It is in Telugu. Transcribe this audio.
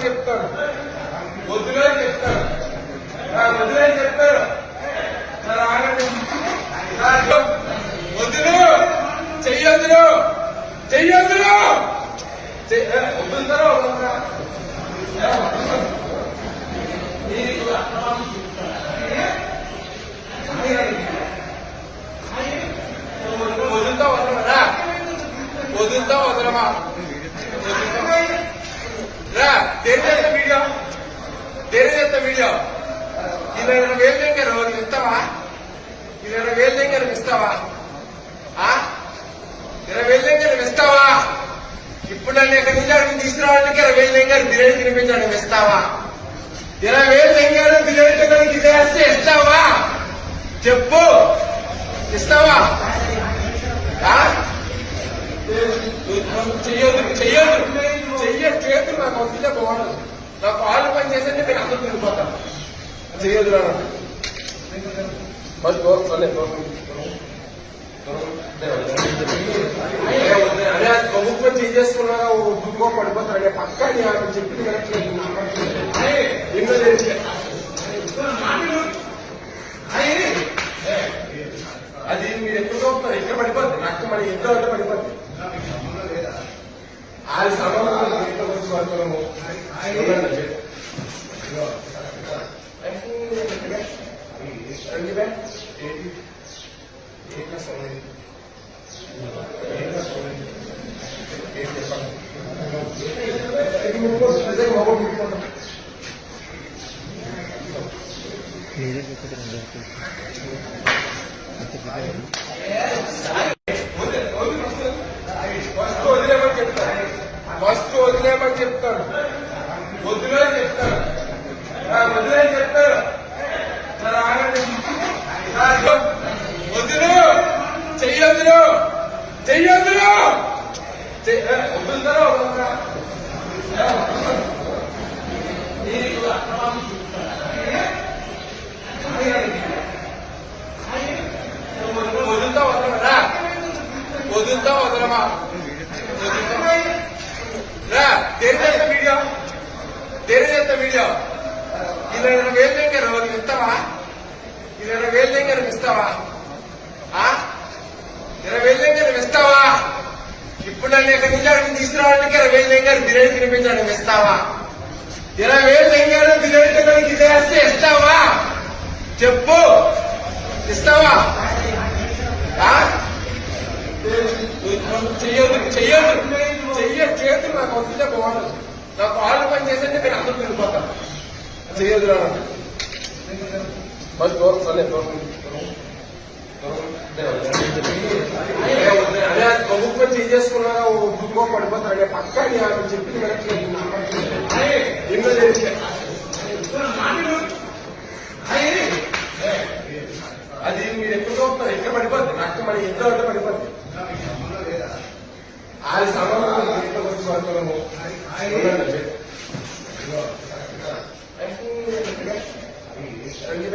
చెప్తాను, వద్దులే చెప్తాను, వద్దులే చెప్తారు. వద్దులు చెయ్యొద్దులు చెయ్యొద్దులు వద్దుతారో వదులుతా వదలమరా, వదులుతా వదలమా రా. తెలియజేస్తా వీడియో, తెలియజేస్తా వీడియో. 20,000 దగ్గర ఇస్తావా? 20,000 దగ్గర ఇస్తావా? 20,000 దగ్గర ఇస్తావా? ఇప్పుడు నన్ను ఎక్కడి నుంచి అడిగి తీసుకురావడానికి 20,000 దగ్గర బిర్యానీ తినిపించడానికి ఇస్తావా? 20,000 దగ్గర బిర్యానీ తినడానికి చేస్తే ఇస్తావా? చెప్పు, ఇస్తావా? చెయ్యొద్దు చెయ్యొద్దు చేతులు నాకు వస్తుంటే బాగుండదు. నా కాళ్ళు పని చేసేది నేను అందరూ తిరిగిపోతాను. చెయ్యొద్దు రా బస్ ప్రభుత్వం చేసేసుకున్నాగా దుర్గో పడిపోతాడు పక్క చెప్పింది కరెక్ట్లేదు. అది మీరు ఎక్కడ చూస్తారు, ఎక్కడ పడిపోద్ది నాకు మన ఎంతో అంటే పడిపోద్ది. అది సమాధానం గురించి పడుతున్నాము. ఫస్ట్ వదిలేమని చెప్తాను, వద్దులే చెప్తాను, వదిలే చెప్తారు. వద్దులు చెయ్యొద్దులు చెయ్యొద్దులు వదులుతారో వదులుతా వదలమరా, వదులుతా వదలమా రా. తెలియజేస్తా వీడియో, తెలియజేస్తా వీడియో. 20,000 దగ్గర ఇస్తావా? 20,000 దగ్గర ఇస్తావా? 20,000 దగ్గర ఇస్తావా? ఇప్పుడు నన్ను ఎక్కడి నుంచి అడిగి తీసుకురావడానికి 20,000 దగ్గర బిర్యానీ తినిపించడానికి ఇస్తావా? 20,000 దగ్గర బిర్యానీ తినడానికి చేస్తే ఇస్తావా? చెప్పు, ఇస్తావా? చెయ్యొద్దు చెయ్యొద్దు చేతులు నాకు వస్తుంటే బాగుండదు. నా కాళ్ళు పని చేసేది నేను అందరూ తిరిగిపోతాను. చెయ్యొద్దు రా బస్ ప్రభుత్వం చేసేసుకున్నాగా దుర్గో పడిపోతాడు పక్క చెప్పింది కరెక్ట్లేదు. అది మీరు ఎక్కడ చూస్తారు, ఎక్కడ పడిపోద్ది నాకు మన ఎంతో అంటే పడిపోద్ది. అది సమాధానం గురించి పడుతున్నాము. రండి